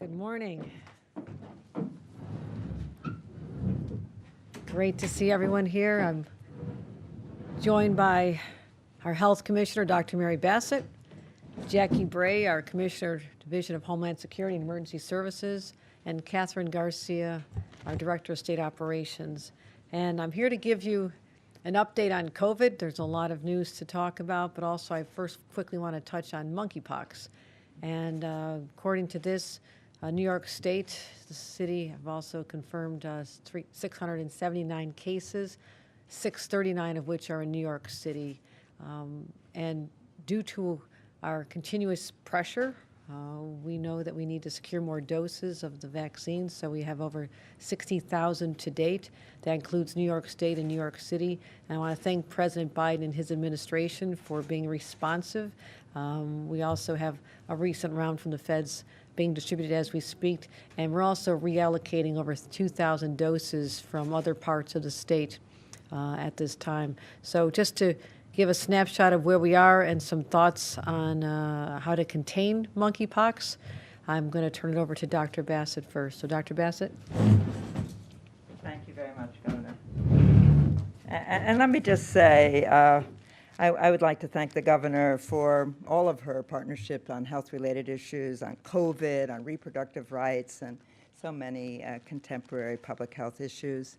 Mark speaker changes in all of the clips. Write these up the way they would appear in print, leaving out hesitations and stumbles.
Speaker 1: Good morning. Great to see everyone here. I'm joined by our Health Commissioner, Dr. Mary Bassett, Jackie Bray, our Commissioner, Division of Homeland Security and Emergency Services, and Catherine Garcia, our Director of State Operations. And I'm here to give you an update on COVID. There's a lot of news to talk about, but also I first quickly want to touch on monkeypox. And according to this, New York State, the city, have also confirmed 679 cases, 639 of which are in New York City. And due to our continuous pressure We know that we need to secure more doses of the vaccine, so we have over 60,000 to date. That includes New York State and New York City. And I want to thank President Biden and his administration for being responsive. We also have a recent round from the feds being distributed as we speak, and we're also reallocating over 2,000 doses from other parts of the state at this time. So just to give a snapshot of where we are and some thoughts on how to contain monkeypox, I'm going to turn it over to Dr. Bassett first. So Dr. Bassett.
Speaker 2: Thank you very much, Governor. And let me just say, I would like to thank the Governor for all of her partnership on health-related issues, on COVID, on reproductive rights, and so many contemporary public health issues.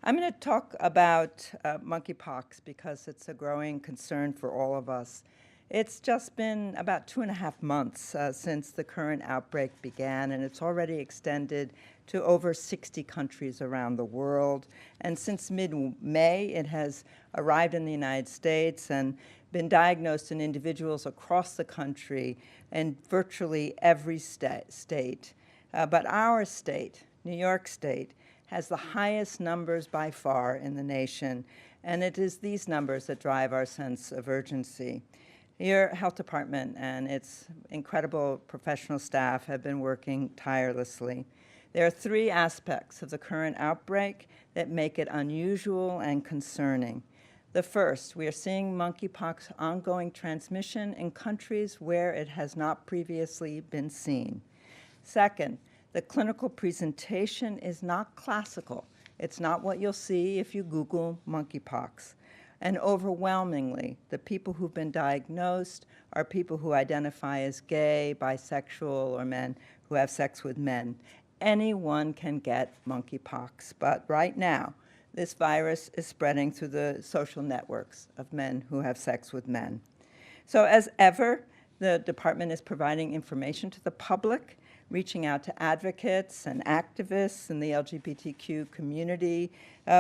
Speaker 2: I'm going to talk about monkeypox because it's a growing concern for all of us. It's just been about 2.5 months since the current outbreak began, and it's already extended to over 60 countries around the world. And since mid-May, it has arrived in the United States and been diagnosed in individuals across the country in virtually every state. But our state, New York State, has the highest numbers by far in the nation, and it is these numbers that drive our sense of urgency. Your health department and its incredible professional staff have been working tirelessly. There are 3 aspects of the current outbreak that make it unusual and concerning. The first, we are seeing monkeypox ongoing transmission in countries where it has not previously been seen. Second, the clinical presentation is not classical. It's not what you'll see if you Google monkeypox. And overwhelmingly, the people who've been diagnosed are people who identify as gay, bisexual, or men who have sex with men. Anyone can get monkeypox, but right now, this virus is spreading through the social networks of men who have sex with men. So as ever, the department is providing information to the public, reaching out to advocates and activists in the LGBTQ community,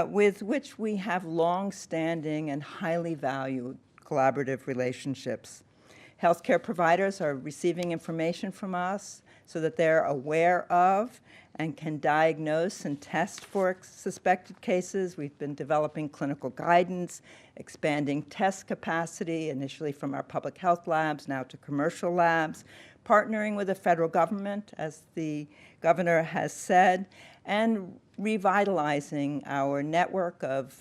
Speaker 2: with which we have long-standing and highly valued collaborative relationships. Healthcare providers are receiving information from us so that they're aware of and can diagnose and test for suspected cases. We've been developing clinical guidance, expanding test capacity, initially from our public health labs, now to commercial labs, partnering with the federal government, as the governor has said, and revitalizing our network of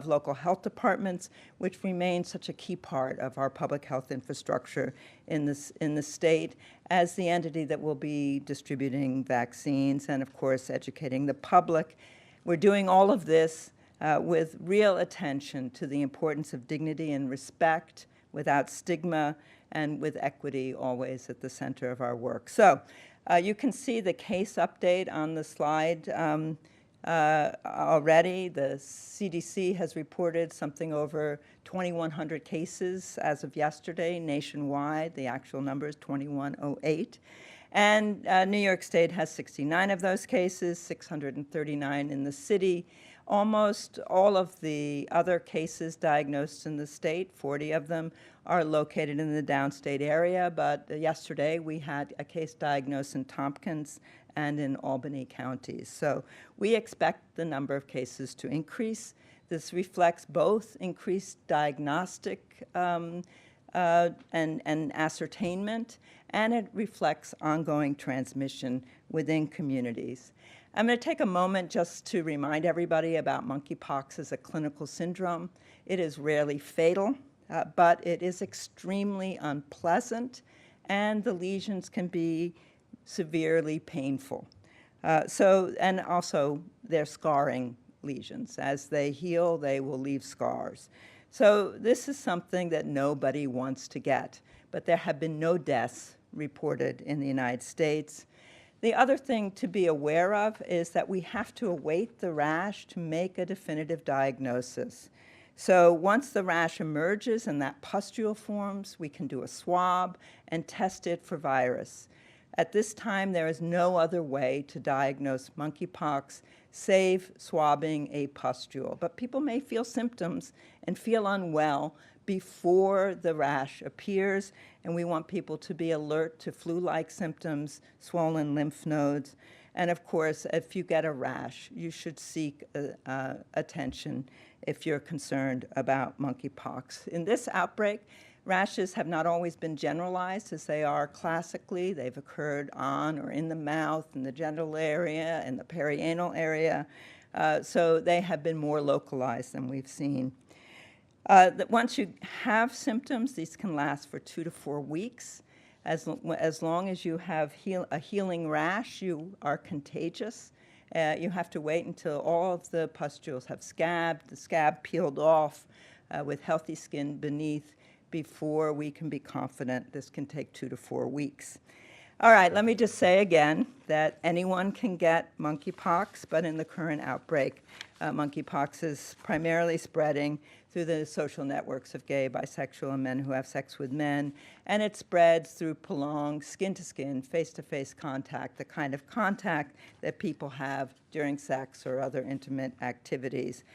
Speaker 2: local health departments, which remains such a key part of our public health infrastructure in the state as the entity that will be distributing vaccines and, of course, educating the public. We're doing all of this with real attention to the importance of dignity and respect, without stigma, and with equity always at the center of our work. So you can see the case update on the slide already. The CDC has reported something over 2,100 cases as of yesterday nationwide. The actual number is 2,108. And New York State has 69 of those cases, 639 in the city. Almost all of the other cases diagnosed in the state, 40 of them, are located in the downstate area, but yesterday we had a case diagnosed in Tompkins and in Albany counties. So we expect the number of cases to increase. This reflects both increased diagnostic and ascertainment, and it reflects ongoing transmission within communities. I'm going to take a moment just to remind everybody about monkeypox as a clinical syndrome. It is rarely fatal, but it is extremely unpleasant, and the lesions can be severely painful. And also they're scarring lesions. As they heal, they will leave scars. So this is something that nobody wants to get, but there have been no deaths reported in the United States. The other thing to be aware of is that we have to await the rash to make a definitive diagnosis. So once the rash emerges and that pustule forms, we can do a swab and test it for virus. At this time, there is no other way to diagnose monkeypox save swabbing a pustule. But people may feel symptoms and feel unwell before the rash appears, and we want people to be alert to flu-like symptoms, swollen lymph nodes, and of course, if you get a rash, you should seek attention if you're concerned about monkeypox. In this outbreak, rashes have not always been generalized as they are classically. They've occurred on or in the mouth, in the genital area, in the perianal area, so they have been more localized than we've seen. Once you have symptoms, these can last for 2 to 4 weeks. As long as you have a healing rash, you are contagious. You have to wait until all of the pustules have scabbed, the scab peeled off with healthy skin beneath before we can be confident. This can take 2 to 4 weeks. All right, let me just say again that anyone can get monkeypox, but in the current outbreak, monkeypox is primarily spreading through the social networks of gay, bisexual, and men who have sex with men, and it spreads through prolonged skin-to-skin, face-to-face contact, the kind of contact that people have during sex or other intimate activities.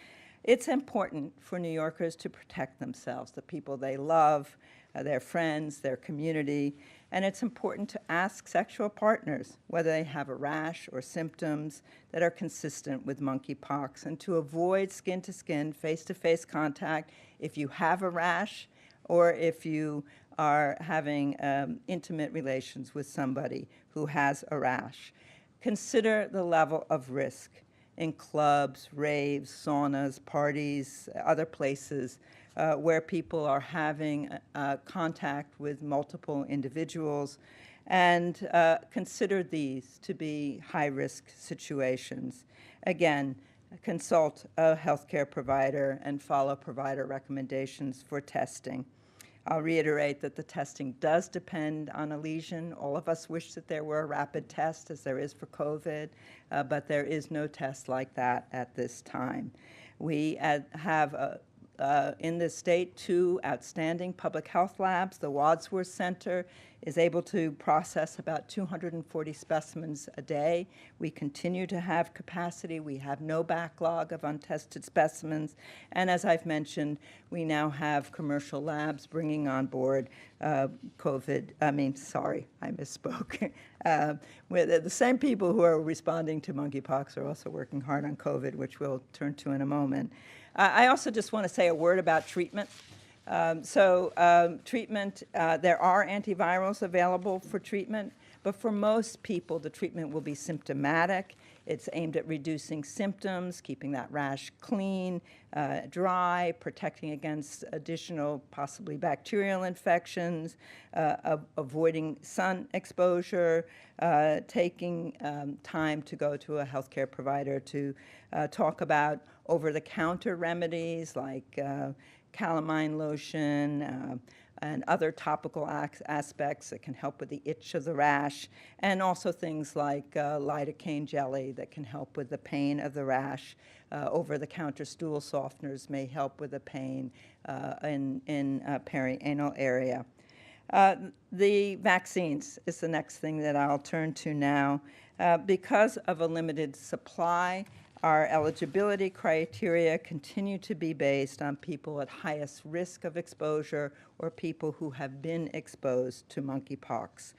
Speaker 2: It's important for New Yorkers to protect themselves, the people they love, their friends, their community, and it's important to ask sexual partners whether they have a rash or symptoms that are consistent with monkeypox, and to avoid skin-to-skin, face-to-face contact if you have a rash or if you are having intimate relations with somebody who has a rash. Consider the level of risk in clubs, raves, saunas, parties, other places where people are having contact with multiple individuals, and consider these to be high-risk situations. Again, consult a healthcare provider and follow provider recommendations for testing. I'll reiterate that the testing does depend on a lesion. All of us wish that there were a rapid test, as there is for COVID, but there is no test like that at this time. We have in this state 2 outstanding public health labs. The Wadsworth Center is able to process about 240 specimens a day. We continue to have capacity. We have no backlog of untested specimens. And as I've mentioned, we now have commercial labs bringing on board I misspoke. The same people who are responding to monkeypox are also working hard on COVID, which we'll turn to in a moment. I also just want to say a word about treatment. Treatment, there are antivirals available for treatment, but for most people, the treatment will be symptomatic. It's aimed at reducing symptoms, keeping that rash clean, dry, protecting against additional, possibly bacterial infections, avoiding sun exposure, taking time to go to a healthcare provider to talk about over-the-counter remedies like calamine lotion and other topical aspects that can help with the itch of the rash, and also things like lidocaine jelly that can help with the pain of the rash. Over-the-counter stool softeners may help with the pain in perianal area. The vaccines is the next thing that I'll turn to now. Because of a limited supply, our eligibility criteria continue to be based on people at highest risk of exposure or people who have been exposed to monkeypox.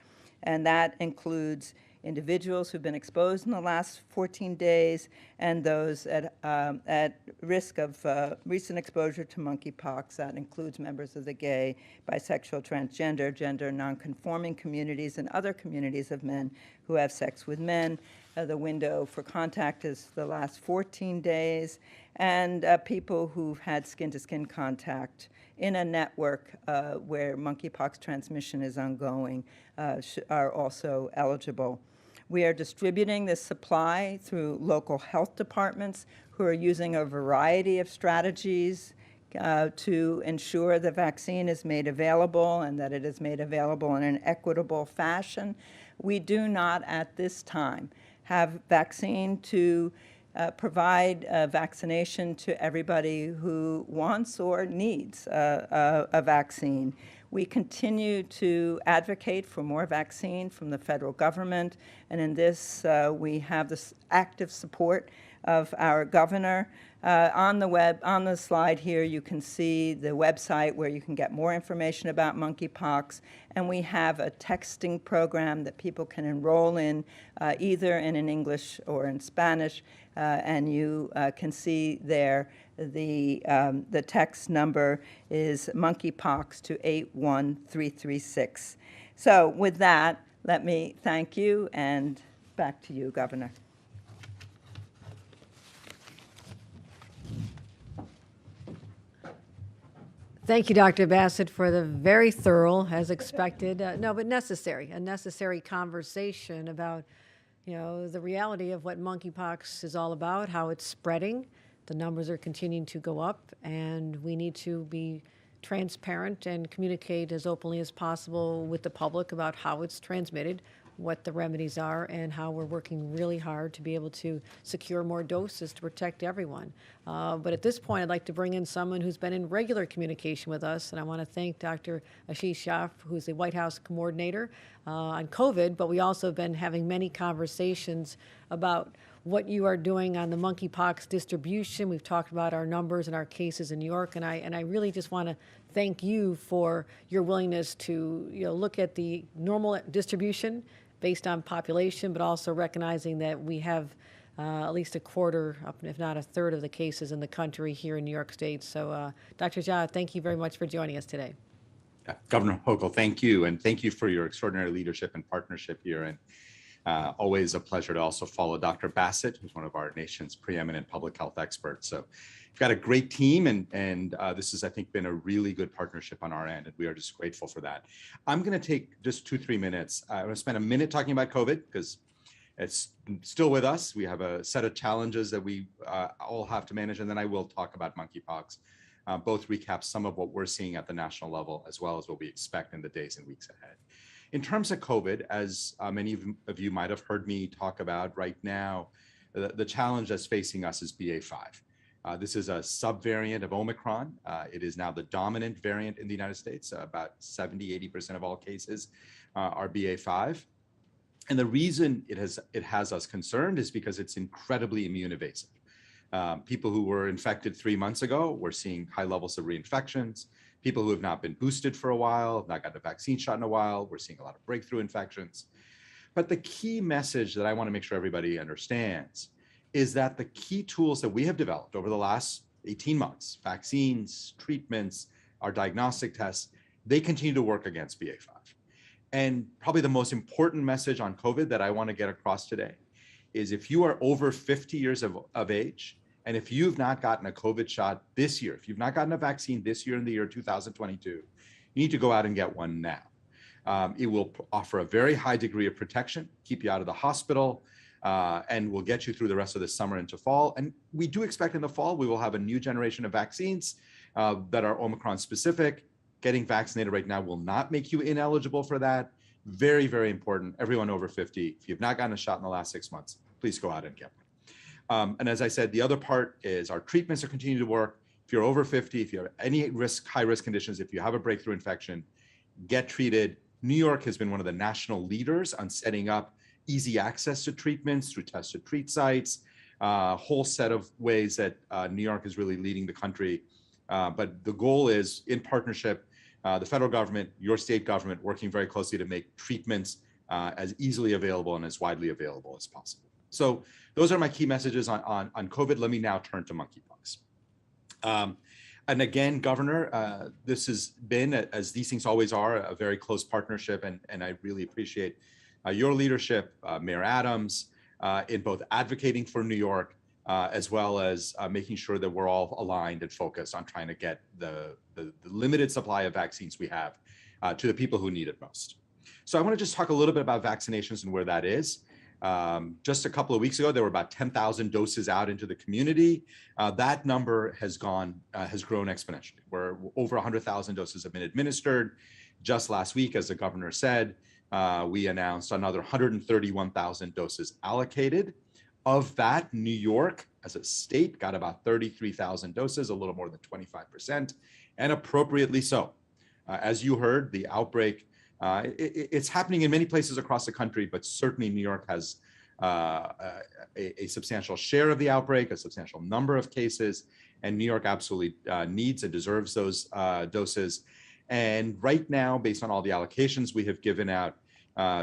Speaker 2: And that includes individuals who've been exposed in the last 14 days and those at risk of recent exposure to monkeypox. That includes members of the gay, bisexual, transgender, gender nonconforming communities and other communities of men who have sex with men. The window for contact is the last 14 days, and people who've had skin-to-skin contact in a network where monkeypox transmission is ongoing are also eligible. We are distributing this supply through local health departments who are using a variety of strategies to ensure the vaccine is made available and that it is made available in an equitable fashion. We do not at this time have vaccine to provide vaccination to everybody who wants or needs a vaccine. We continue to advocate for more vaccine from the federal government, and in this, we have this active support of our governor. On the slide here, you can see the website where you can get more information about monkeypox, and we have a texting program that people can enroll in, either in English or in Spanish, and you can see there the text number is monkeypox to 81336. So with that, let me thank you, and back to you, Governor.
Speaker 1: Thank you, Dr. Bassett, for the very thorough, as expected, a necessary conversation about, the reality of what monkeypox is all about, how it's spreading. The numbers are continuing to go up, and we need to be transparent and communicate as openly as possible with the public about how it's transmitted, what the remedies are, and how we're working really hard to be able to secure more doses to protect everyone. But at this point, I'd like to bring in someone who's been in regular communication with us, and I want to thank Dr. Ashish Shah, who's the White House coordinator on COVID, but we also have been having many conversations about what you are doing on the monkeypox distribution. We've talked about our numbers and our cases in New York, and I really just want to thank you for your willingness to look at the normal distribution based on population, but also recognizing that we have at least a quarter, if not a third, of the cases in the country here in New York State. So, Dr. Jha, thank you very much for joining us today.
Speaker 3: Yeah, Governor Hochul, thank you, and thank you for your extraordinary leadership and partnership here. And always a pleasure to also follow Dr. Bassett, who's one of our nation's preeminent public health experts. So we've got a great team, and this has, I think, been a really good partnership on our end, and we are just grateful for that. I'm going to take just 2-3 minutes. I'm going to spend a minute talking about COVID because it's still with us. We have a set of challenges that we all have to manage, and then I will talk about monkeypox. Both recap some of what we're seeing at the national level, as well as what we expect in the days and weeks ahead. In terms of COVID, as many of you might have heard me talk about right now, the challenge that's facing us is BA.5. This is a subvariant of Omicron. It is now the dominant variant in the United States. About 70-80% of all cases are BA.5. And the reason it has us concerned is because it's incredibly immune evasive. People who were infected 3 months ago, we're seeing high levels of reinfections. People who have not been boosted for a while, have not gotten a vaccine shot in a while, we're seeing a lot of breakthrough infections. But the key message that I want to make sure everybody understands is that the key tools that we have developed over the last 18 months, vaccines, treatments, our diagnostic tests, they continue to work against BA.5. And probably the most important message on COVID that I want to get across today is if you are over 50 years of age, and if you've not gotten a COVID shot this year, if you've not gotten a vaccine this year in the year 2022, you need to go out and get one now. It will offer a very high degree of protection, keep you out of the hospital, and will get you through the rest of the summer into fall. And we do expect in the fall, we will have a new generation of vaccines that are Omicron specific. Getting vaccinated right now will not make you ineligible for that. Very, very important. Everyone over 50, if you've not gotten a shot in the last 6 months, please go out and get one. And as I said, the other part is our treatments are continuing to work. If you're over 50, if you have any high risk conditions, if you have a breakthrough infection, get treated. New York has been one of the national leaders on setting up easy access to treatments through test to treat sites, a whole set of ways that New York is really leading the country. But the goal is, in partnership, the federal government, your state government, working very closely to make treatments as easily available and as widely available as possible. So those are my key messages on COVID. Let me now turn to monkeypox. And again, Governor, this has been, as these things always are, a very close partnership, and I really appreciate your leadership, Mayor Adams, in both advocating for New York, as well as making sure that we're all aligned and focused on trying to get the limited supply of vaccines we have to the people who need it most. So I want to just talk a little bit about vaccinations and where that is. Just a couple of weeks ago, there were about 10,000 doses out into the community. That number has grown exponentially. Where over 100,000 doses have been administered. Just last week, as the governor said, we announced another 131,000 doses allocated. Of that, New York, as a state, got about 33,000 doses, a little more than 25%, and appropriately so. As you heard, the outbreak, it's happening in many places across the country, but certainly New York has a substantial share of the outbreak, a substantial number of cases, and New York absolutely needs and deserves those doses. And right now, based on all the allocations we have given out,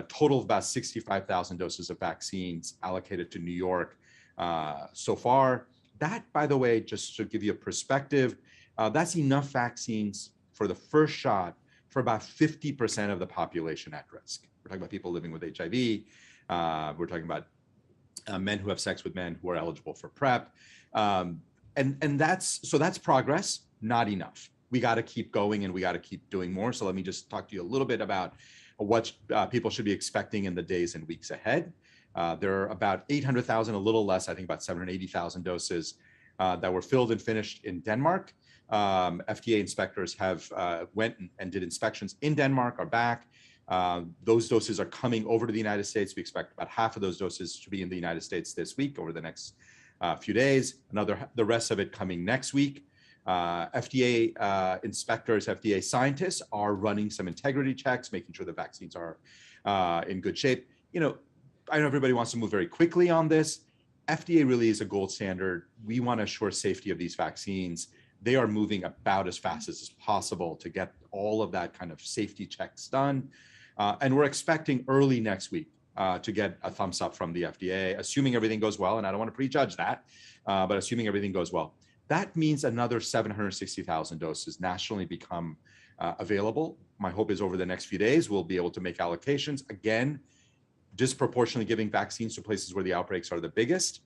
Speaker 3: total of about 65,000 doses of vaccines allocated to New York so far. That, by the way, just to give you a perspective, that's enough vaccines for the first shot for about 50% of the population at risk. We're talking about people living with HIV. We're talking about men who have sex with men who are eligible for PrEP. And that's progress, not enough. We got to keep going and we got to keep doing more. So let me just talk to you a little bit about what people should be expecting in the days and weeks ahead. There are about 800,000, a little less, I think about 780,000 doses that were filled and finished in Denmark. FDA inspectors have went and did inspections in Denmark, are back. Those doses are coming over to the United States. We expect about half of those doses to be in the United States this week over the next few days. The rest of it coming next week. FDA inspectors, FDA scientists are running some integrity checks, making sure the vaccines are in good shape. You know, I know everybody wants to move very quickly on this. FDA really is a gold standard. We want to assure safety of these vaccines. They are moving about as fast as possible to get all of that kind of safety checks done. And we're expecting early next week to get a thumbs up from the FDA, assuming everything goes well. And I don't want to prejudge that, but assuming everything goes well. That means another 760,000 doses nationally become available. My hope is over the next few days, we'll be able to make allocations, again, disproportionately giving vaccines to places where the outbreaks are the biggest.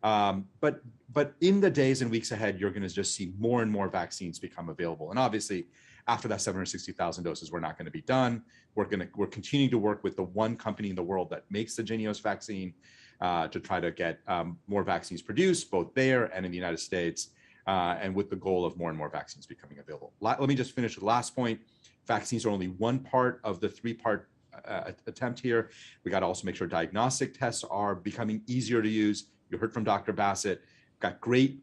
Speaker 3: But in the days and weeks ahead, you're going to just see more and more vaccines become available. And obviously, after that 760,000 doses, we're not going to be done. We're continuing to work with the one company in the world that makes the Jynneos vaccine to try to get more vaccines produced, both there and in the United States, and with the goal of more and more vaccines becoming available. Let me just finish with the last point. Vaccines are only one part of the three-part attempt here. We got to also make sure diagnostic tests are becoming easier to use. You heard from Dr. Bassett. Got great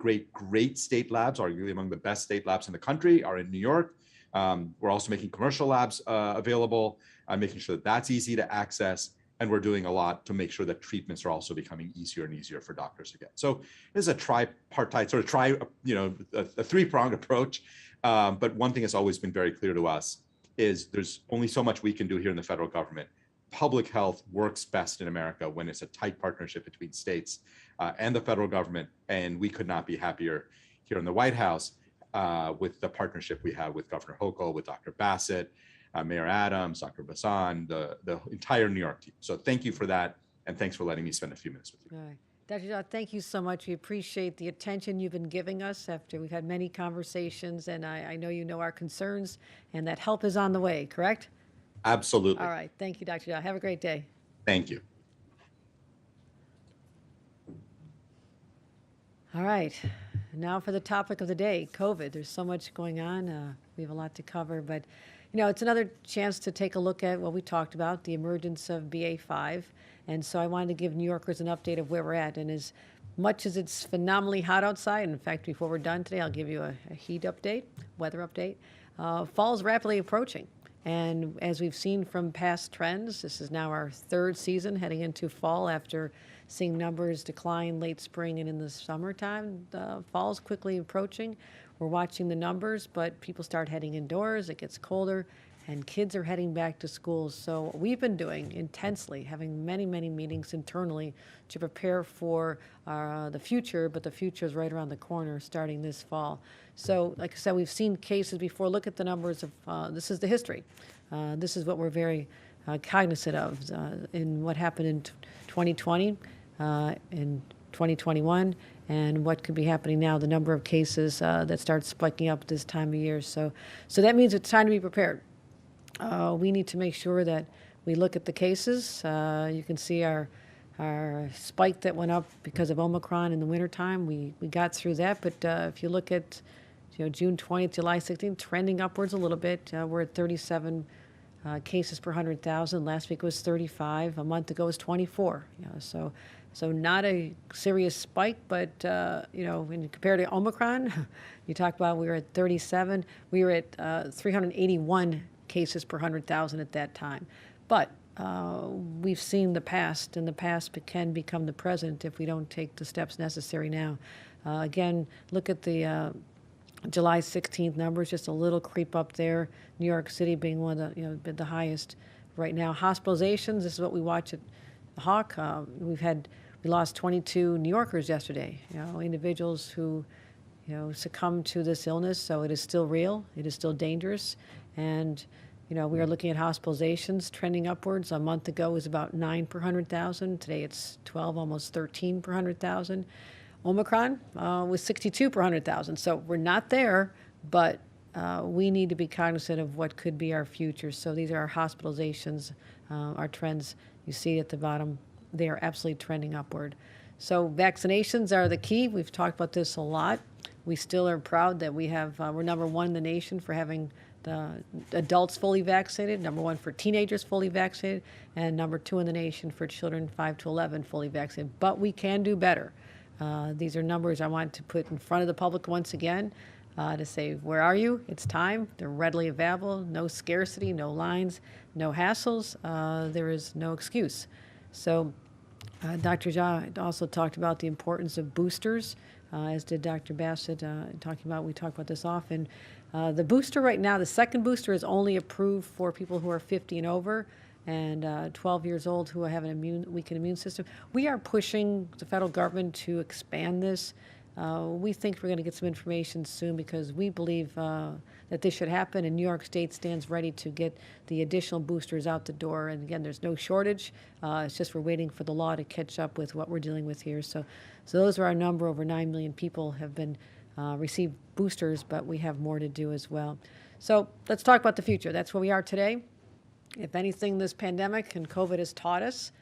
Speaker 3: state labs, arguably among the best state labs in the country, are in New York. We're also making commercial labs available, making sure that that's easy to access. And we're doing a lot to make sure that treatments are also becoming easier and easier for doctors to get. So this is a tripartite, sort of a three-pronged approach. But one thing that's always been very clear to us is there's only so much we can do here in the federal government. Public health works best in America when it's a tight partnership between states and the federal government. And we could not be happier here in the White House with the partnership we have with Governor Hochul, with Dr. Bassett, Mayor Adams, Dr. Bassan, the entire New York team. So thank you for that. And thanks for letting me spend a few minutes with you.
Speaker 1: All right. Dr. Jha, thank you so much. We appreciate the attention you've been giving us after we've had many conversations, and I know you know our concerns, and that help is on the way, correct?
Speaker 3: Absolutely.
Speaker 1: All right. Thank you, Dr. Jha. Have a great day.
Speaker 3: Thank you.
Speaker 1: All right. Now for the topic of the day, COVID. There's so much going on. We have a lot to cover, but you know, it's another chance to take a look at what we talked about, the emergence of BA.5. And so I wanted to give New Yorkers an update of where we're at. And as much as it's phenomenally hot outside, in fact, before we're done today, I'll give you a heat update, weather update. Fall is rapidly approaching. And as we've seen from past trends, this is now our third season heading into fall after seeing numbers decline late spring and in the summertime. Fall's quickly approaching. We're watching the numbers, but people start heading indoors, it gets colder, and kids are heading back to schools. So we've been doing intensely, having many meetings internally to prepare for the future, but the future is right around the corner starting this fall. So like I said, we've seen cases before. Look at the numbers of, this is the history. This is what we're very cognizant of in what happened in 2020, in 2021, and what could be happening now, the number of cases that start spiking up this time of year. So that means it's time to be prepared. We need to make sure that we look at the cases. You can see our spike that went up because of Omicron in the wintertime. We got through that, but if you look at June 20th, July 16th, trending upwards a little bit. We're at 37 cases per 100,000. Last week was 35. A month ago was 24. So So not a serious spike, but, when you compare to Omicron, you talked about we were at 37, we were at 381 cases per 100,000 at that time. But we've seen the past, and the past can become the present if we don't take the steps necessary now. Again, look at the July 16th numbers, just a little creep up there. New York City being one of the, the highest right now. Hospitalizations, this is what we watch at the Hawk. We lost 22 New Yorkers yesterday, individuals who, succumbed to this illness. So it is still real. It is still dangerous. And, we are looking at hospitalizations trending upwards. A month ago it was about 9 per 100,000. Today it's 12, almost 13 per 100,000. Omicron was 62 per 100,000. So we're not there, but we need to be cognizant of what could be our future. So these are our hospitalizations, our trends. You see at the bottom, they are absolutely trending upward. So vaccinations are the key. We've talked about this a lot. We still are proud that we're #1 in the nation for having the adults fully vaccinated, #1 for teenagers fully vaccinated, and #2 in the nation for children 5 to 11 fully vaccinated. But we can do better. These are numbers I want to put in front of the public once again to say, where are you? It's time. They're readily available. No scarcity, no lines, no hassles. There is no excuse. So Dr. Jha also talked about the importance of boosters, as did Dr. Bassett. We talk about this often. The booster right now, the second booster is only approved for people who are 50 and over and 12 years old who have an weakened immune system. We are pushing the federal government to expand this. We think we're going to get some information soon because we believe that this should happen, and New York State stands ready to get the additional boosters out the door. And again, there's no shortage. It's just we're waiting for the law to catch up with what we're dealing with here. So those are our number. Over 9 million people have been received boosters, but we have more to do as well. So let's talk about the future. That's where we are today. If anything, this pandemic and COVID has taught us,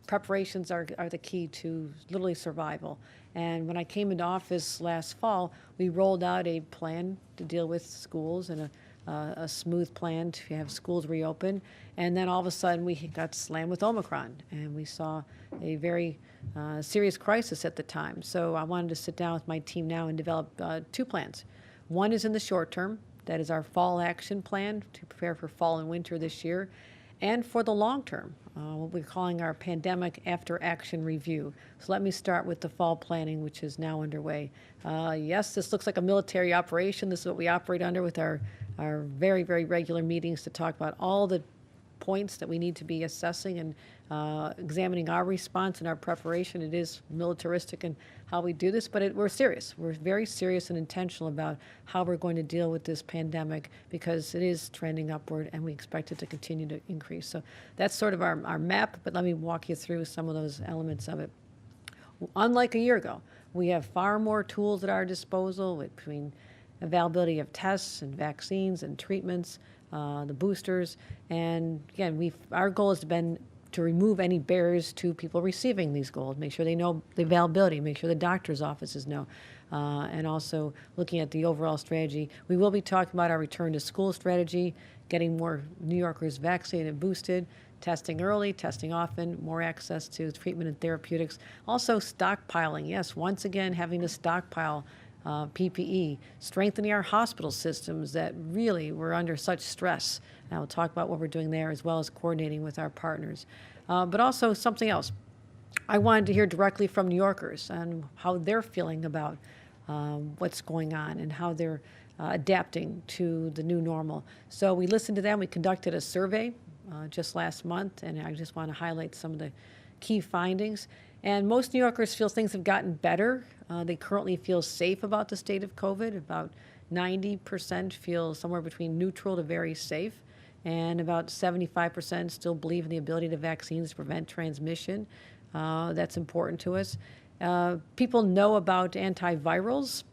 Speaker 1: preparations are the key to literally survival. And when I came into office last fall, we rolled out a plan to deal with schools and a smooth plan to have schools reopen. And then all of a sudden we got slammed with Omicron, and we saw a very serious crisis at the time. So I wanted to sit down with my team now and develop 2 plans. One is in the short term. That is our fall action plan to prepare for fall and winter this year. And for the long term, what we're calling our pandemic after action review. So let me start with the fall planning, which is now underway. Yes, this looks like a military operation. This is what we operate under with our very, very regular meetings to talk about all the points that we need to be assessing and examining our response and our preparation. It is militaristic in how we do this, but we're serious. We're very serious and intentional about how we're going to deal with this pandemic because it is trending upward and we expect it to continue to increase. So that's sort of our map, but let me walk you through some of those elements of it. Unlike a year ago, we have far more tools at our disposal between availability of tests and vaccines and treatments, the boosters, and again, our goal has been to remove any barriers to people receiving these goals, make sure they know the availability, make sure the doctor's offices know, and also looking at the overall strategy. We will be talking about our return to school strategy, getting more New Yorkers vaccinated and boosted, testing early, testing often, more access to treatment and therapeutics. Also stockpiling, yes, once again having to stockpile PPE, strengthening our hospital systems that really were under such stress. And I'll talk about what we're doing there as well as coordinating with our partners. But also something else. I wanted to hear directly from New Yorkers and how they're feeling about what's going on and how they're adapting to the new normal. So we listened to them. We conducted a survey just last month, and I just want to highlight some of the key findings. And most New Yorkers feel things have gotten better. They currently feel safe about the state of COVID. About 90% feel somewhere between neutral to very safe. And about 75% still believe in the ability of the vaccines to prevent transmission. That's important to us. People know about antivirals,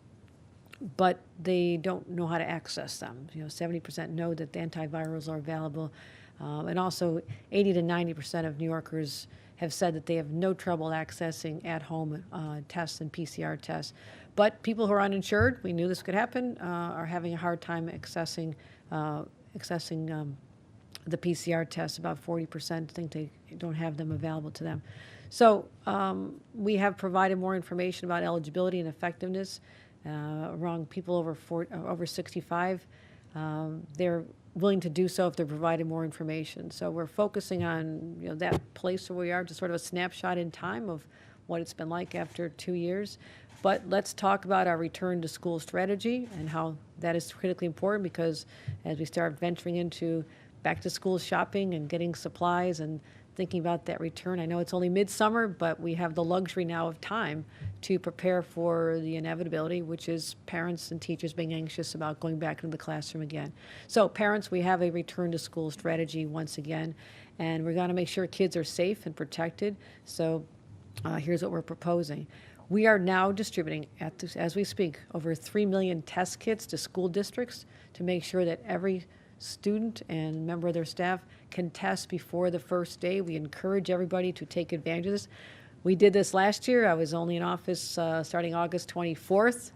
Speaker 1: but they don't know how to access them. 70% know that the antivirals are available. And also 80 to 90% of New Yorkers have said that they have no trouble accessing at-home tests and PCR tests. But people who are uninsured, we knew this could happen, are having a hard time accessing the PCR tests. About 40% think they don't have them available to them. So we have provided more information about eligibility and effectiveness around people over 65. They're willing to do so if they're provided more information. So we're focusing on that place where we are, just sort of a snapshot in time of what it's been like after 2 years. But let's talk about our return to school strategy and how that is critically important, because as we start venturing into back to school shopping and getting supplies and thinking about that return, I know it's only midsummer, but we have the luxury now of time to prepare for the inevitability, which is parents and teachers being anxious about going back into the classroom again. So parents, we have a return to school strategy once again, and we're going to make sure kids are safe and protected. So here's what we're proposing. We are now distributing, as we speak, over 3 million test kits to school districts to make sure that every student and member of their staff can test before the first day. We encourage everybody to take advantage of this. We did this last year. I was only in office starting August 24th.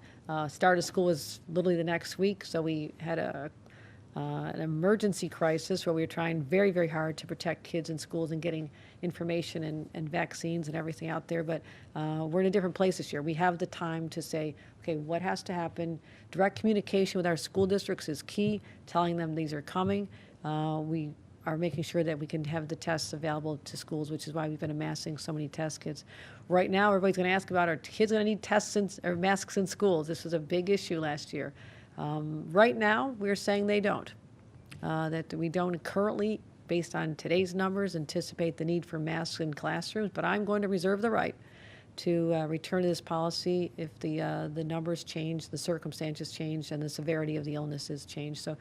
Speaker 1: Start of school was literally the next week, so we had an emergency crisis where we were trying very, very hard to protect kids in schools and getting information and vaccines and everything out there. But we're in a different place this year. We have the time to say, okay, what has to happen? Direct communication with our school districts is key, telling them these are coming. We are making sure that we can have the tests available to schools, which is why we've been amassing so many test kits. Right now, everybody's going to ask about, are kids going to need tests or masks in schools? This was a big issue last year. Right now, we're saying they don't. That we don't currently, based on today's numbers, anticipate the need for masks in classrooms, but I'm going to reserve the right to return to this policy if the numbers change, the circumstances change, and the severity of the illnesses change. So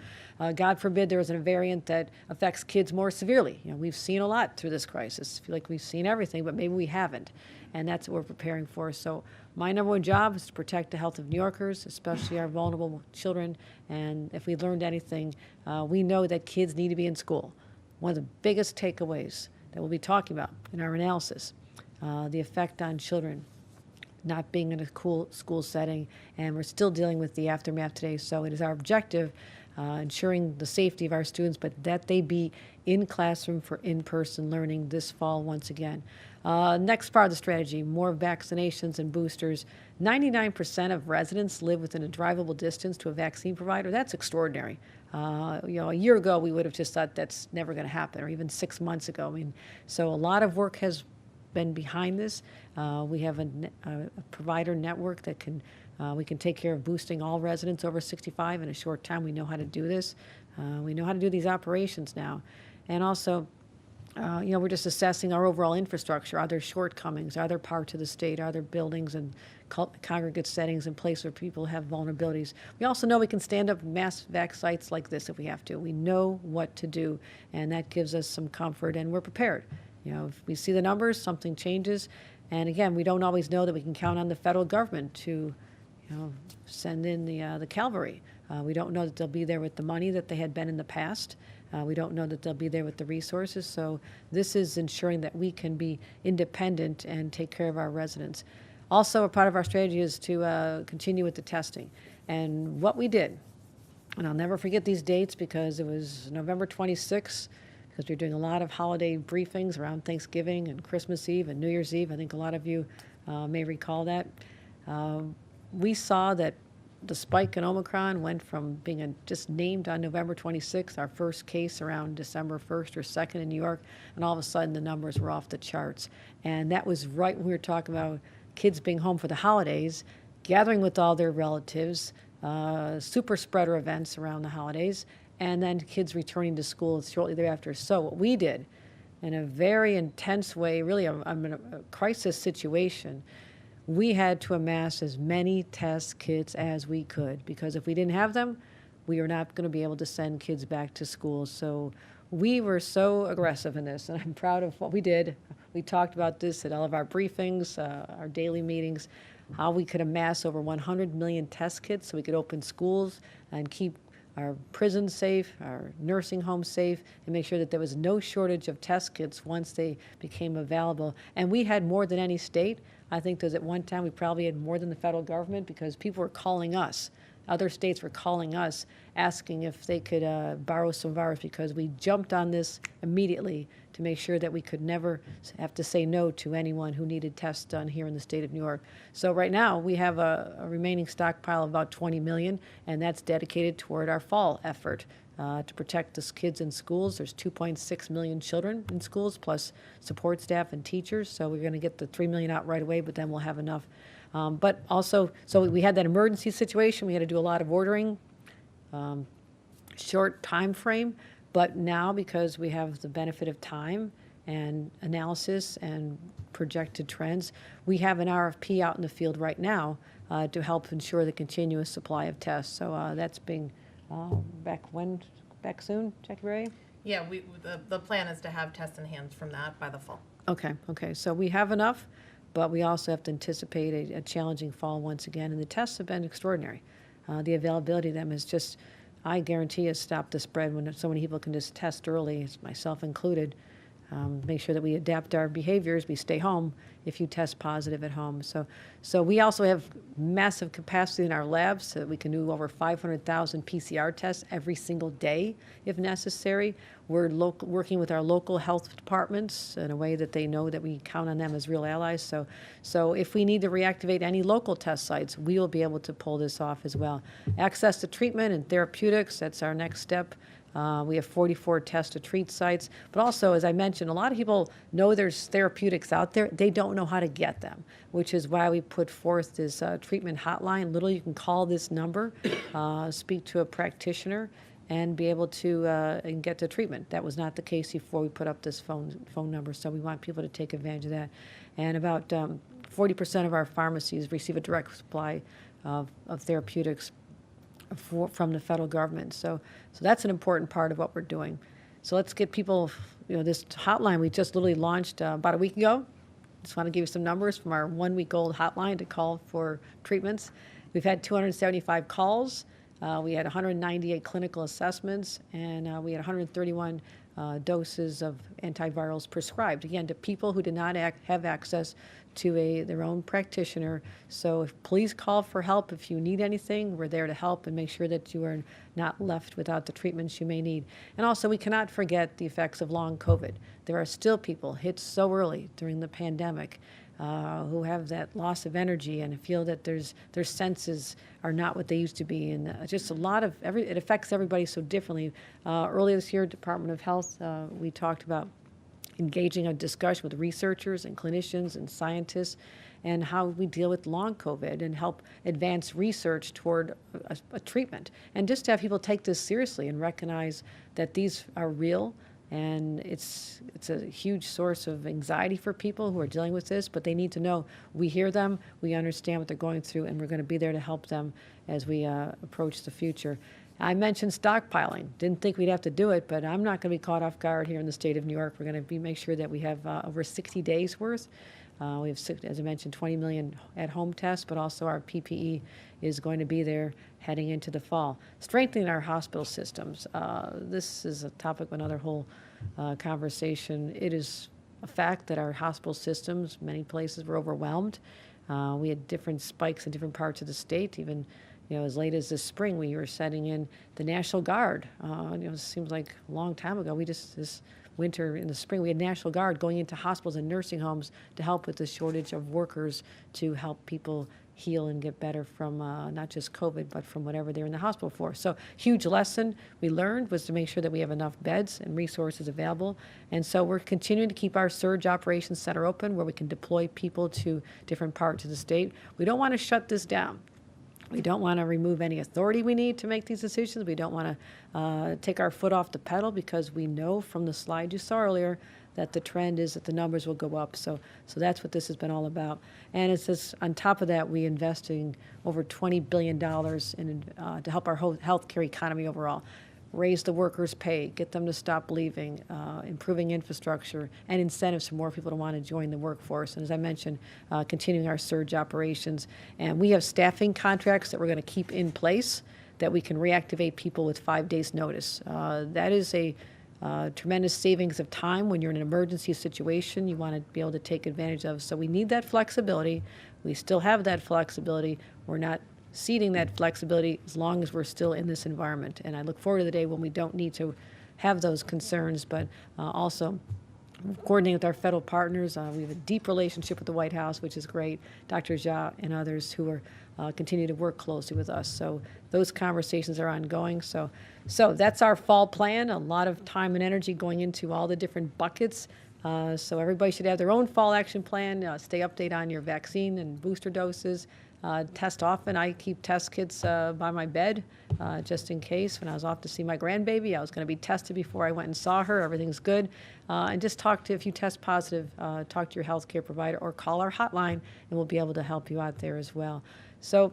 Speaker 1: God forbid there is a variant that affects kids more severely. We've seen a lot through this crisis. I feel like we've seen everything, but maybe we haven't. And that's what we're preparing for. So my number one job is to protect the health of New Yorkers, especially our vulnerable children. And if we learned anything, we know that kids need to be in school. One of the biggest takeaways that we'll be talking about in our analysis, the effect on children not being in a cool school setting, and we're still dealing with the aftermath today. So it is our objective, ensuring the safety of our students, but that they be in classroom for in-person learning this fall once again. Next part of the strategy, more vaccinations and boosters. 99% of residents live within a drivable distance to a vaccine provider. That's extraordinary. A year ago, we would have just thought that's never going to happen, or even 6 months ago. So a lot of work has been behind this. We have a provider network that we can take care of boosting all residents over 65 in a short time. We know how to do this. We know how to do these operations now. And also, we're just assessing our overall infrastructure. Are there shortcomings? Are there parts of the state? Are there buildings and congregate settings in place where people have vulnerabilities? We also know we can stand up mass vac sites like this if we have to. We know what to do, and that gives us some comfort, and we're prepared. If we see the numbers, something changes. And again, we don't always know that we can count on the federal government to send in the cavalry. We don't know that they'll be there with the money that they had been in the past. We don't know that they'll be there with the resources. So this is ensuring that we can be independent and take care of our residents. Also, a part of our strategy is to continue with the testing. And what we did, and I'll never forget these dates because it was November 26th, because we're doing a lot of holiday briefings around Thanksgiving and Christmas Eve and New Year's Eve. I think a lot of you may recall that. We saw that the spike in Omicron went from being just named on November 26th, our first case around December 1st or 2nd in New York, and all of a sudden the numbers were off the charts. And that was right when we were talking about kids being home for the holidays, gathering with all their relatives, super spreader events around the holidays, and then kids returning to school shortly thereafter. So what we did, in a very intense way, really in a crisis situation, we had to amass as many test kits as we could, because if we didn't have them, we were not going to be able to send kids back to school. So we were so aggressive in this, and I'm proud of what we did. We talked about this at all of our briefings, our daily meetings, how we could amass over 100 million test kits so we could open schools and keep our prisons safe, our nursing homes safe, and make sure that there was no shortage of test kits once they became available. And we had more than any state. I think there's at one time we probably had more than the federal government, because people were calling us. Other states were calling us, asking if they could borrow some of ours, because we jumped on this immediately to make sure that we could never have to say no to anyone who needed tests done here in the state of New York. So right now, we have a remaining stockpile of about 20 million, and that's dedicated toward our fall effort to protect the kids in schools. There's 2.6 million children in schools, plus support staff and teachers. So we're going to get the 3 million out right away, but then we'll have enough. But also, so we had that emergency situation. We had to do a lot of ordering, short time frame. But now, because we have the benefit of time and analysis and projected trends, we have an RFP out in the field right now to help ensure the continuous supply of tests. So that's being back soon, Jackie Ray?
Speaker 4: Yeah, the plan is to have tests in hand from that by the fall.
Speaker 1: Okay. So we have enough, but we also have to anticipate a challenging fall once again. And the tests have been extraordinary. The availability of them is just, I guarantee, has stopped the spread when so many people can just test early, myself included. Make sure that we adapt our behaviors. We stay home if you test positive at home. So we also have massive capacity in our labs so that we can do over 500,000 PCR tests every single day if necessary. We're working with our local health departments in a way that they know that we count on them as real allies. So if we need to reactivate any local test sites, we will be able to pull this off as well. Access to treatment and therapeutics, that's our next step. We have 44 test to treat sites, but also, as I mentioned, a lot of people know there's therapeutics out there. They don't know how to get them, which is why we put forth this treatment hotline. Literally, you can call this number, speak to a practitioner, and be able to and get to treatment. That was not the case before we put up this phone number, so we want people to take advantage of that. And about 40% of our pharmacies receive a direct supply of therapeutics from the federal government. So that's an important part of what we're doing. So let's get people, this hotline we just literally launched about a week ago. Just want to give you some numbers from our 1-week-old hotline to call for treatments. We've had 275 calls. We had 198 clinical assessments, and we had 131 doses of antivirals prescribed, again, to people who did not have access to their own practitioner. So please call for help if you need anything. We're there to help and make sure that you are not left without the treatments you may need. And also, we cannot forget the effects of long COVID. There are still people hit so early during the pandemic who have that loss of energy and feel that their senses are not what they used to be. And just a lot of, it affects everybody so differently. Earlier this year, Department of Health, we talked about engaging a discussion with researchers and clinicians and scientists and how we deal with long COVID and help advance research toward a treatment. And just to have people take this seriously and recognize that these are real. And it's a huge source of anxiety for people who are dealing with this, but they need to know we hear them, we understand what they're going through, and we're going to be there to help them as we approach the future. I mentioned stockpiling. Didn't think we'd have to do it, but I'm not going to be caught off guard here in the state of New York. We're going to make sure that we have over 60 days worth. We have, as I mentioned, 20 million at-home tests, but also our PPE is going to be there heading into the fall. Strengthening our hospital systems. This is a topic of another whole conversation. It is a fact that our hospital systems, many places, were overwhelmed. We had different spikes in different parts of the state, even as late as this spring, we were setting in the National Guard. It seems like a long time ago. This winter in the spring, we had National Guard going into hospitals and nursing homes to help with the shortage of workers to help people heal and get better from not just COVID, but from whatever they're in the hospital for. So huge lesson we learned was to make sure that we have enough beds and resources available. And so we're continuing to keep our surge operations center open where we can deploy people to different parts of the state. We don't want to shut this down. We don't want to remove any authority we need to make these decisions. We don't want to take our foot off the pedal because we know from the slide you saw earlier that the trend is that the numbers will go up. So that's what this has been all about. And it's just, on top of that, we're investing over $20 billion to help our healthcare economy overall. Raise the workers' pay, get them to stop leaving, improving infrastructure, and incentives for more people to want to join the workforce. And as I mentioned, continuing our surge operations. And we have staffing contracts that we're going to keep in place that we can reactivate people with 5 days' notice. That is a tremendous savings of time when you're in an emergency situation you want to be able to take advantage of. So we need that flexibility. We still have that flexibility. We're not ceding that flexibility as long as we're still in this environment. And I look forward to the day when we don't need to have those concerns, but also coordinating with our federal partners. We have a deep relationship with the White House, which is great. Dr. Jha and others who are continue to work closely with us. So those conversations are ongoing. So that's our fall plan. A lot of time and energy going into all the different buckets. So everybody should have their own fall action plan. Stay updated on your vaccine and booster doses. Test often. I keep test kits by my bed just in case. When I was off to see my grandbaby, I was going to be tested before I went and saw her. Everything's good. And just talk to, if you test positive, talk to your healthcare provider or call our hotline, and we'll be able to help you out there as well. So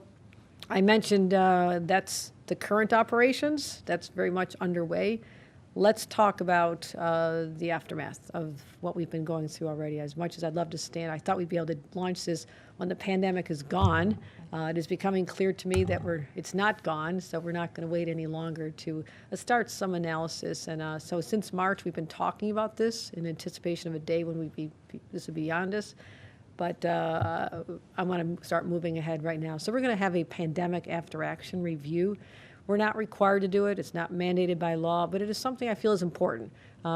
Speaker 1: I mentioned that's the current operations. That's very much underway. Let's talk about the aftermath of what we've been going through already. As much as I'd love to stand, I thought we'd be able to launch this when the pandemic is gone. It is becoming clear to me that it's not gone, so we're not going to wait any longer to start some analysis. And so since March, we've been talking about this in anticipation of a day when this would be beyond us. But I want to start moving ahead right now. So we're going to have a pandemic after action review. We're not required to do it. It's not mandated by law, but it is something I feel is important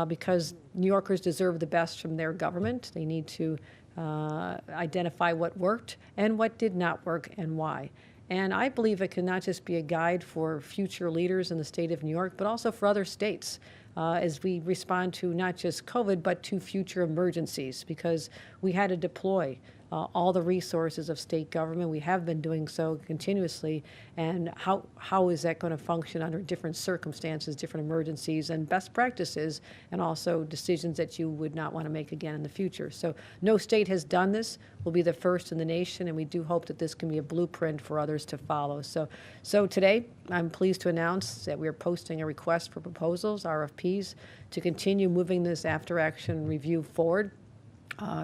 Speaker 1: because New Yorkers deserve the best from their government. They need to identify what worked and what did not work and why. And I believe it can not just be a guide for future leaders in the state of New York, but also for other states as we respond to not just COVID, but to future emergencies, because we had to deploy all the resources of state government. We have been doing so continuously. And how is that going to function under different circumstances, different emergencies, and best practices, and also decisions that you would not want to make again in the future. So no state has done this. We'll be the first in the nation, and we do hope that this can be a blueprint for others to follow. So today, I'm pleased to announce that we are posting a request for proposals, RFPs, to continue moving this after-action review forward,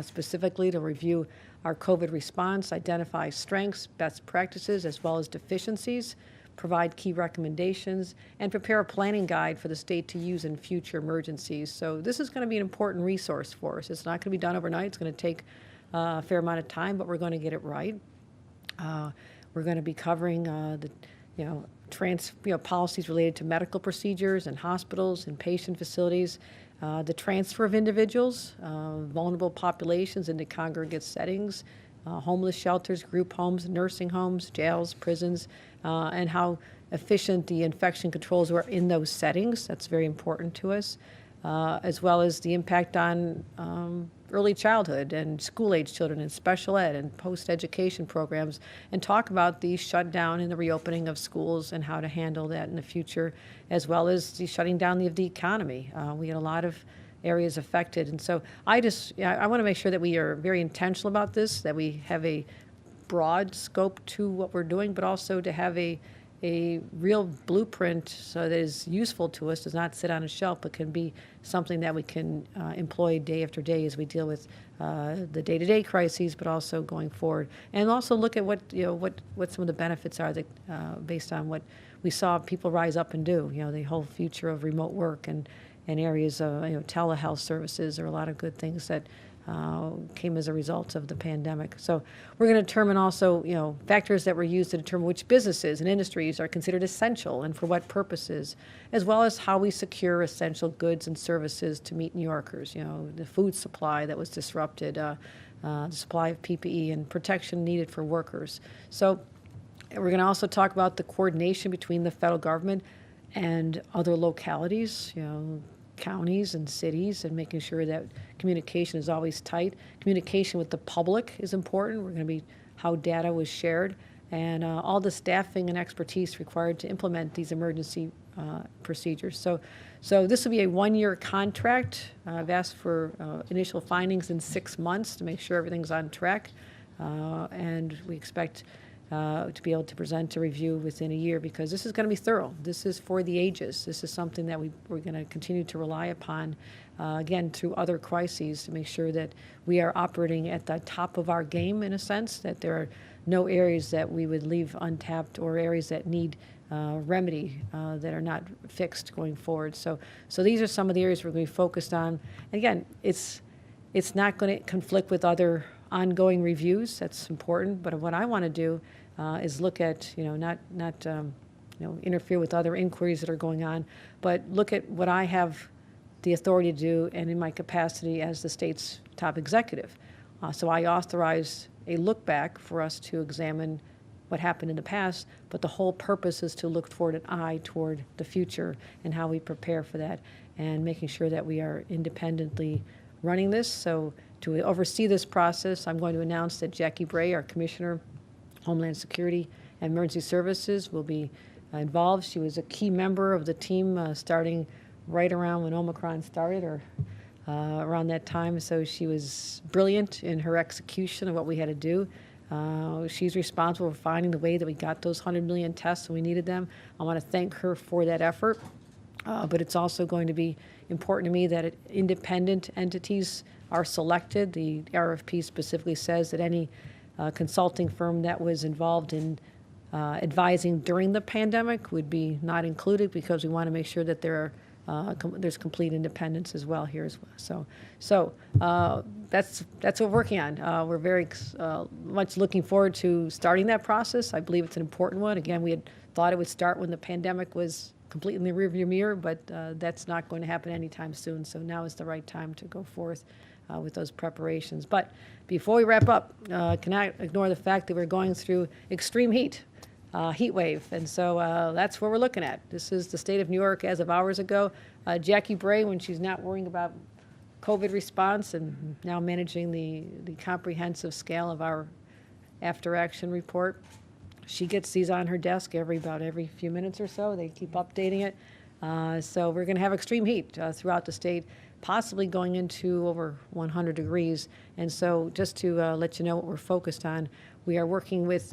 Speaker 1: specifically to review our COVID response, identify strengths, best practices, as well as deficiencies, provide key recommendations, and prepare a planning guide for the state to use in future emergencies. So this is going to be an important resource for us. It's not going to be done overnight. It's going to take a fair amount of time, but we're going to get it right. We're going to be covering policies related to medical procedures and hospitals and patient facilities, the transfer of individuals, vulnerable populations into congregate settings, homeless shelters, group homes, nursing homes, jails, prisons, and how efficient the infection controls were in those settings. That's very important to us, as well as the impact on early childhood and school-age children and special ed and post-education programs, and talk about the shutdown and the reopening of schools and how to handle that in the future, as well as the shutting down of the economy. We had a lot of areas affected. And so I want to make sure that we are very intentional about this, that we have a broad scope to what we're doing, but also to have a real blueprint so that is useful to us, does not sit on a shelf, but can be something that we can employ day after day as we deal with the day-to-day crises, but also going forward. And also look at what some of the benefits are that based on what we saw people rise up and do, the whole future of remote work and areas of telehealth services. There are a lot of good things that came as a result of the pandemic. So we're going to determine also, factors that were used to determine which businesses and industries are considered essential and for what purposes, as well as how we secure essential goods and services to meet New Yorkers. The food supply that was disrupted, the supply of PPE and protection needed for workers. So we're going to also talk about the coordination between the federal government and other localities, counties and cities, and making sure that communication is always tight. Communication with the public is important. We're going to be how data was shared, and all the staffing and expertise required to implement these emergency procedures. So this will be a one-year contract. I've asked for initial findings in 6 months to make sure everything's on track, and we expect to be able to present a review within a year, because this is going to be thorough. This is for the ages. This is something that we're going to continue to rely upon, again, through other crises, to make sure that we are operating at the top of our game, in a sense, that there are no areas that we would leave untapped or areas that need remedy that are not fixed going forward. So these are some of the areas we're going to be focused on. And again, it's not going to conflict with other ongoing reviews. That's important. But what I want to do is look at, not interfere with other inquiries that are going on, but look at what I have the authority to do, and in my capacity as the state's top executive. So I authorized a look back for us to examine what happened in the past, but the whole purpose is to look toward an eye toward the future and how we prepare for that, and making sure that we are independently running this. So to oversee this process, I'm going to announce that Jackie Bray, our Commissioner, Homeland Security and Emergency Services, will be involved. She was a key member of the team starting right around when Omicron started, or around that time. So she was brilliant in her execution of what we had to do. She's responsible for finding the way that we got those 100 million tests when we needed them. I want to thank her for that effort. But it's also going to be important to me that independent entities are selected. The RFP specifically says that any consulting firm that was involved in advising during the pandemic would be not included, because we want to make sure that there's complete independence as well here as well. So that's what we're working on. We're very much looking forward to starting that process. I believe it's an important one. Again, we had thought it would start when the pandemic was completely in the rearview mirror, but that's not going to happen anytime soon. So now is the right time to go forth with those preparations. But before we wrap up, cannot ignore the fact that we're going through extreme heat wave. And so that's what we're looking at. This is the state of New York as of hours ago. Jackie Bray, when she's not worrying about COVID response and now managing the comprehensive scale of our after-action report, she gets these on her desk about every few minutes or so. They keep updating it. So we're going to have extreme heat throughout the state, possibly going into over 100 degrees. And so just to let you know what we're focused on, we are working with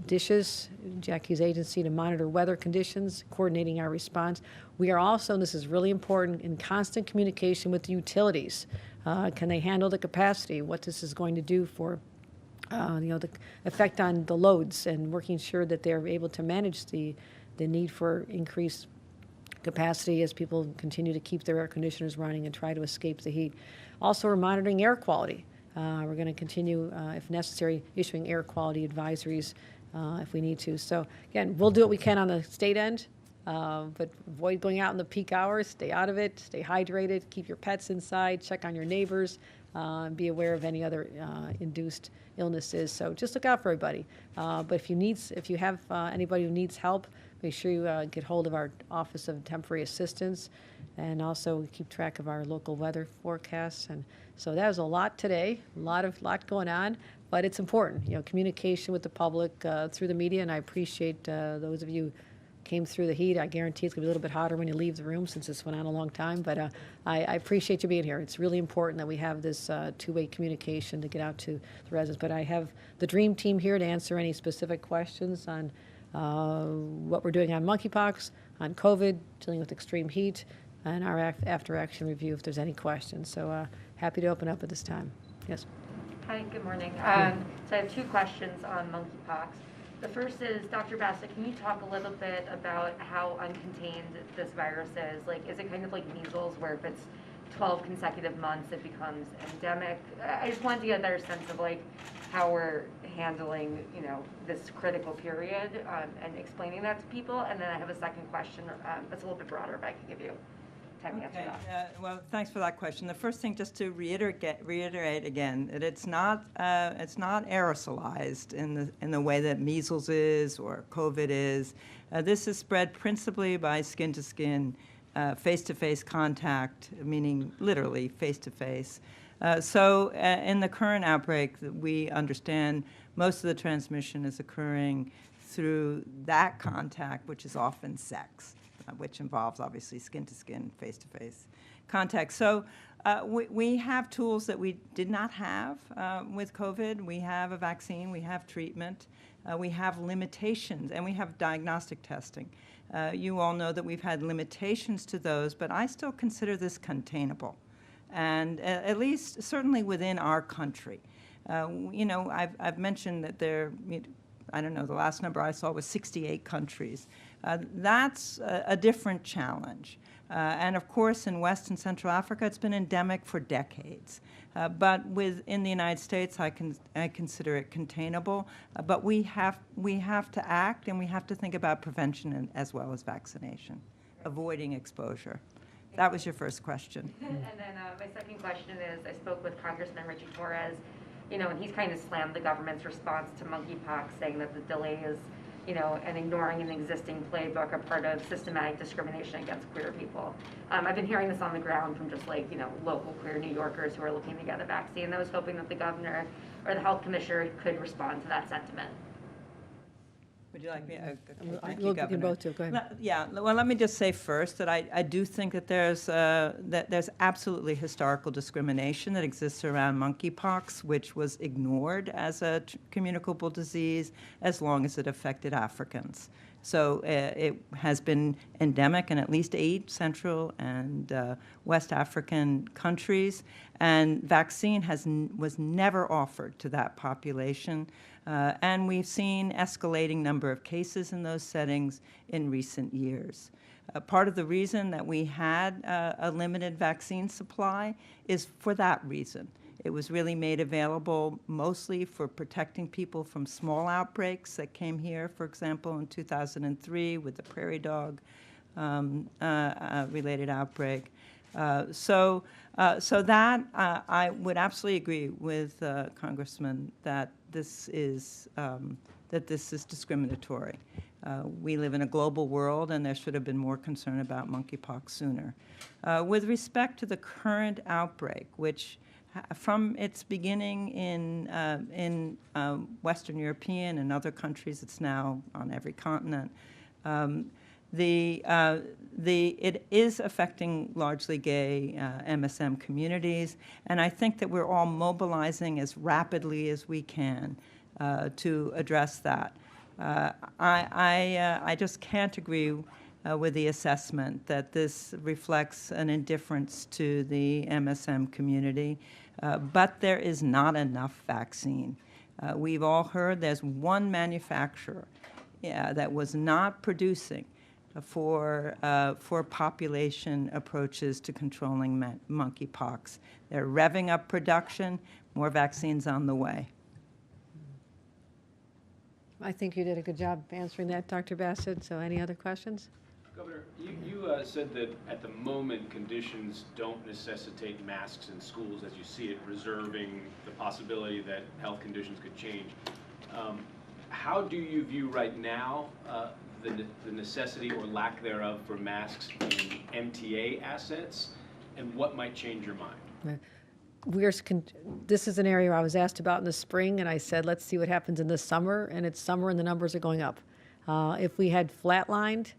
Speaker 1: DISH's, Jackie's agency, to monitor weather conditions, coordinating our response. We are also, and this is really important, in constant communication with the utilities. Can they handle the capacity? What this is going to do for the effect on the loads, and working sure that they're able to manage the need for increased capacity as people continue to keep their air conditioners running and try to escape the heat. Also, we're monitoring air quality. We're going to continue, if necessary, issuing air quality advisories if we need to. So again, we'll do what we can on the state end, but avoid going out in the peak hours. Stay out of it. Stay hydrated. Keep your pets inside. Check on your neighbors. Be aware of any other induced illnesses. So just look out for everybody. But if you have anybody who needs help, make sure you get hold of our Office of Temporary Assistance, and also keep track of our local weather forecasts. And so that was a lot today, a lot going on, but it's important. Communication with the public through the media, and I appreciate those of you who came through the heat. I guarantee it's going to be a little bit hotter when you leave the room, since this went on a long time, but I appreciate you being here. It's really important that we have this two-way communication to get out to the residents. But I have the dream team here to answer any specific questions on what we're doing on monkeypox, on COVID, dealing with extreme heat, and our after-action review if there's any questions. So happy to open up at this time. Yes.
Speaker 5: Hi, good morning. So I have two questions on monkeypox. The first is, Dr. Bassett, can you talk a little bit about how uncontained this virus is? Like, is it kind of like measles, where if it's 12 consecutive months, it becomes endemic? I just wanted to get a better sense of like how we're handling, this critical period and explaining that to people. And then I have a second question that's a little bit broader, if I could give you time to answer that.
Speaker 2: Well, thanks for that question. The first thing, just to reiterate again, that it's not aerosolized in the way that measles is or COVID is. This is spread principally by skin-to-skin, face-to-face contact, meaning literally face-to-face. So in the current outbreak, we understand most of the transmission is occurring through that contact, which is often sex, which involves obviously skin-to-skin, face-to-face contact. So we have tools that we did not have with COVID. We have a vaccine, we have treatment, we have limitations, and we have diagnostic testing. You all know that we've had limitations to those, but I still consider this containable, and at least certainly within our country. I've mentioned that I don't know, the last number I saw was 68 countries. That's a different challenge. And of course, in West and Central Africa, it's been endemic for decades. But in the United States, I consider it containable. But we have to act, and we have to think about prevention as well as vaccination, avoiding exposure. That was your first question.
Speaker 5: And then my second question is, I spoke with Congressman Richie Torres, and he's kind of slammed the government's response to monkeypox, saying that the delays, and ignoring an existing playbook are part of systematic discrimination against queer people. I've been hearing this on the ground from just local queer New Yorkers who are looking to get a vaccine. I was hoping that the governor or the health commissioner could respond to that sentiment.
Speaker 2: Would you like me? Okay, thank
Speaker 1: We'll
Speaker 2: you,
Speaker 1: begin
Speaker 2: Governor.
Speaker 1: both to. Go ahead.
Speaker 2: Yeah, well, let me just say first that I do think that there's absolutely historical discrimination that exists around monkeypox, which was ignored as a communicable disease as long as it affected Africans. So it has been endemic in at least 8 Central and West African countries, and vaccine was never offered to that population. And we've seen escalating number of cases in those settings in recent years. Part of the reason that we had a limited vaccine supply is for that reason. It was really made available mostly for protecting people from small outbreaks that came here, for example, in 2003 with the prairie dog related outbreak. So that I would absolutely agree with Congressman that this is discriminatory. We live in a global world, and there should have been more concern about monkeypox sooner. With respect to the current outbreak, which from its beginning in Western European and other countries, it's now on every continent. It is affecting largely gay MSM communities, and I think that we're all mobilizing as rapidly as we can to address that. I just can't agree with the assessment that this reflects an indifference to the MSM community, but there is not enough vaccine. We've all heard there's one manufacturer that was not producing for population approaches to controlling monkeypox. They're revving up production, more vaccines on the way.
Speaker 1: I think you did a good job answering that, Dr. Bassett. So any other questions?
Speaker 6: Governor, you said that at the moment conditions don't necessitate masks in schools as you see it, reserving the possibility that health conditions could change. How do you view right now the necessity or lack thereof for masks in MTA assets, and what might change your mind?
Speaker 1: This is an area I was asked about in the spring, and I said, let's see what happens in the summer, and it's summer and the numbers are going up. If we had flatlined,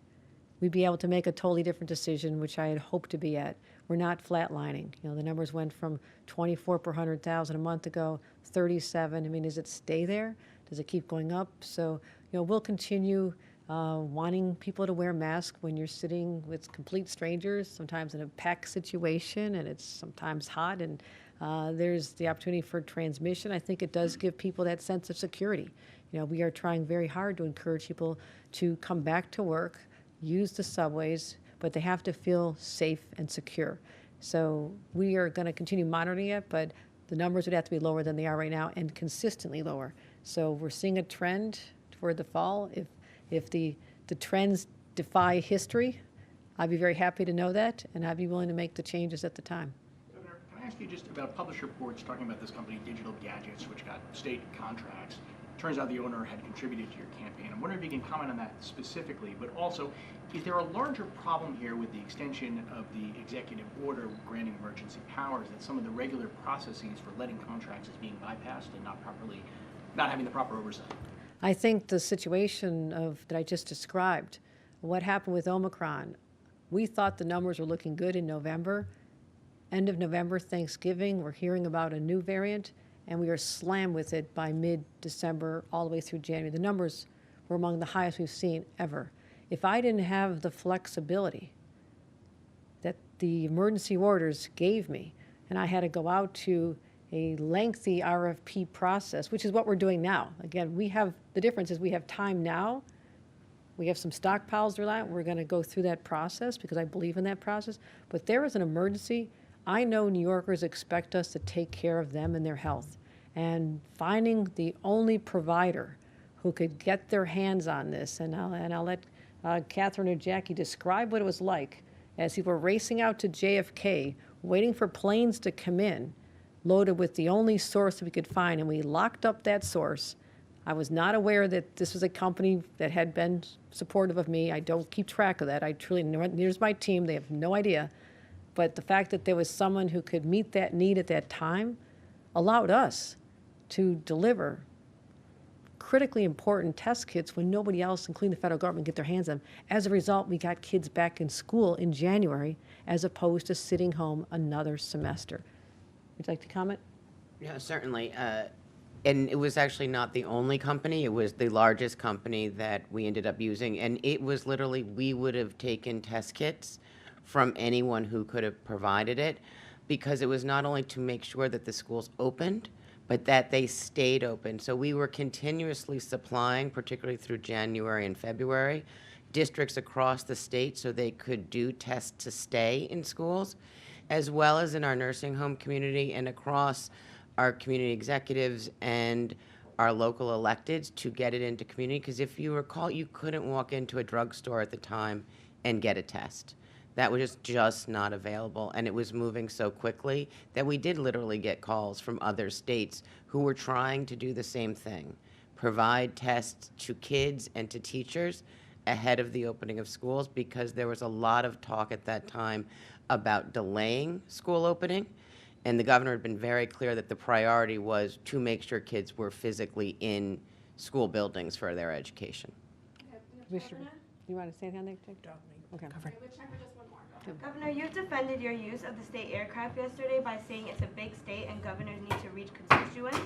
Speaker 1: we'd be able to make a totally different decision, which I had hoped to be at. We're not flatlining. The numbers went from 24 per 100,000 a month ago, 37. I mean, does it stay there? Does it keep going up? So, we'll continue wanting people to wear masks when you're sitting with complete strangers, sometimes in a packed situation, and it's sometimes hot, and there's the opportunity for transmission. I think it does give people that sense of security. We are trying very hard to encourage people to come back to work, use the subways, but they have to feel safe and secure. So we are going to continue monitoring it, but the numbers would have to be lower than they are right now and consistently lower. So we're seeing a trend toward the fall. If the trends defy history, I'd be very happy to know that, and I'd be willing to make the changes at the time.
Speaker 7: Governor, can I ask you just about published reports talking about this company, Digital Gadgets, which got state contracts? Turns out the owner had contributed to your campaign. I'm wondering if you can comment on that specifically, but also, is there a larger problem here with the extension of the executive order granting emergency powers, that some of the regular processes for letting contracts is being bypassed and not having the proper oversight?
Speaker 1: I think the situation that I just described, what happened with Omicron, we thought the numbers were looking good in November. End of November, Thanksgiving, we're hearing about a new variant, and we are slammed with it by mid-December all the way through January. The numbers were among the highest we've seen ever. If I didn't have the flexibility that the emergency orders gave me, and I had to go out to a lengthy RFP process, which is what we're doing now. Again, the difference is we have time now. We have some stockpiles to rely on. We're going to go through that process because I believe in that process. But there is an emergency. I know New Yorkers expect us to take care of them and their health. And finding the only provider who could get their hands on this, and I'll let Catherine or Jackie describe what it was like. as people were racing out to JFK, waiting for planes to come in, loaded with the only source we could find, and we locked up that source. I was not aware that this was a company that had been supportive of me. I don't keep track of that. I truly, here's my team, they have no idea. But the fact that there was someone who could meet that need at that time allowed us to deliver critically important test kits when nobody else, including the federal government, get their hands on them. As a result, we got kids back in school in January as opposed to sitting home another semester. Would you like to comment?
Speaker 8: Yeah, certainly. And it was actually not the only company. It was the largest company that we ended up using. And it was literally, we would have taken test kits from anyone who could have provided it, because it was not only to make sure that the schools opened, but that they stayed open. So we were continuously supplying, particularly through January and February, districts across the state so they could do tests to stay in schools, as well as in our nursing home community and across our community executives and our local electeds to get it into community. Because if you recall, you couldn't walk into a drugstore at the time and get a test. That was just not available, and it was moving so quickly that we did literally get calls from other states who were trying to do the same thing, provide tests to kids and to teachers ahead of the opening of schools, because there was a lot of talk at that time about delaying school opening, and the governor had been very clear that the priority was to make sure kids were physically in school buildings for their education.
Speaker 1: Commissioner, you want to say anything? Okay.
Speaker 9: Governor, you've defended your use of the state aircraft yesterday by saying it's a big state and governors need to reach constituents.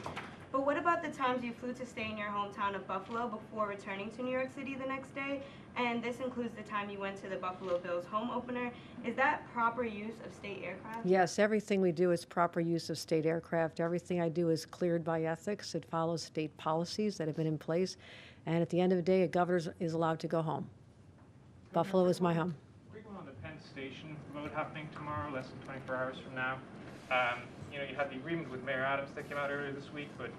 Speaker 9: But what about the times you flew to stay in your hometown of Buffalo before returning to New York City the next day? And this includes the time you went to the Buffalo Bills home opener. Is that proper use of state aircraft?
Speaker 1: Yes, everything we do is proper use of state aircraft. Everything I do is cleared by ethics. It follows state policies that have been in place. And at the end of the day, a governor is allowed to go home. Buffalo is my home.
Speaker 10: Quick one on the Penn Station vote happening tomorrow, less than 24 hours from now. You had the agreement with Mayor Adams that came out earlier this week, but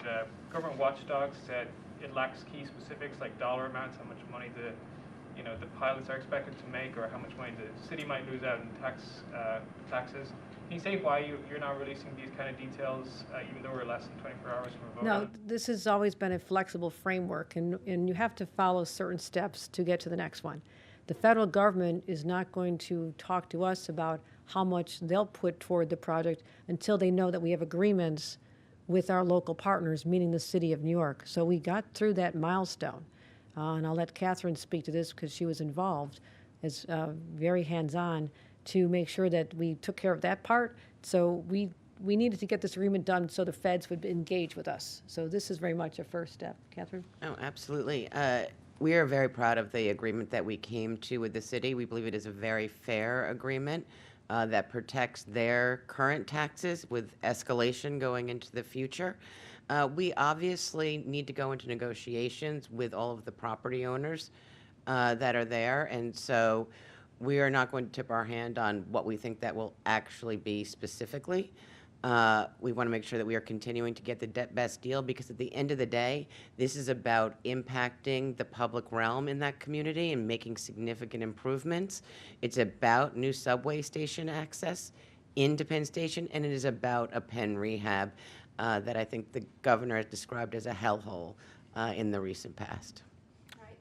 Speaker 10: government watchdogs said it lacks key specifics like dollar amounts, how much money the pilots are expected to make, or how much money the city might lose out in taxes. Can you say why you're not releasing these kind of details, even though we're less than 24 hours from a vote?
Speaker 1: No, this has always been a flexible framework, and you have to follow certain steps to get to the next one. The federal government is not going to talk to us about how much they'll put toward the project until they know that we have agreements with our local partners, meaning the city of New York. So we got through that milestone. And I'll let Catherine speak to this because she was involved as very hands-on to make sure that we took care of that part. So we needed to get this agreement done so the feds would engage with us. So this is very much a first step. Catherine?
Speaker 8: Oh, absolutely. We are very proud of the agreement that we came to with the city. We believe it is a very fair agreement that protects their current taxes with escalation going into the future. We obviously need to go into negotiations with all of the property owners that are there, and so we are not going to tip our hand on what we think that will actually be specifically. We want to make sure that we are continuing to get the best deal, because at the end of the day, this is about impacting the public realm in that community and making significant improvements. It's about new subway station access into Penn Station, and it is about a Penn rehab that I think the governor has described as a hellhole in the recent past.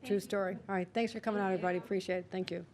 Speaker 1: True story. All right, thanks for coming out, everybody. Appreciate it. Thank you.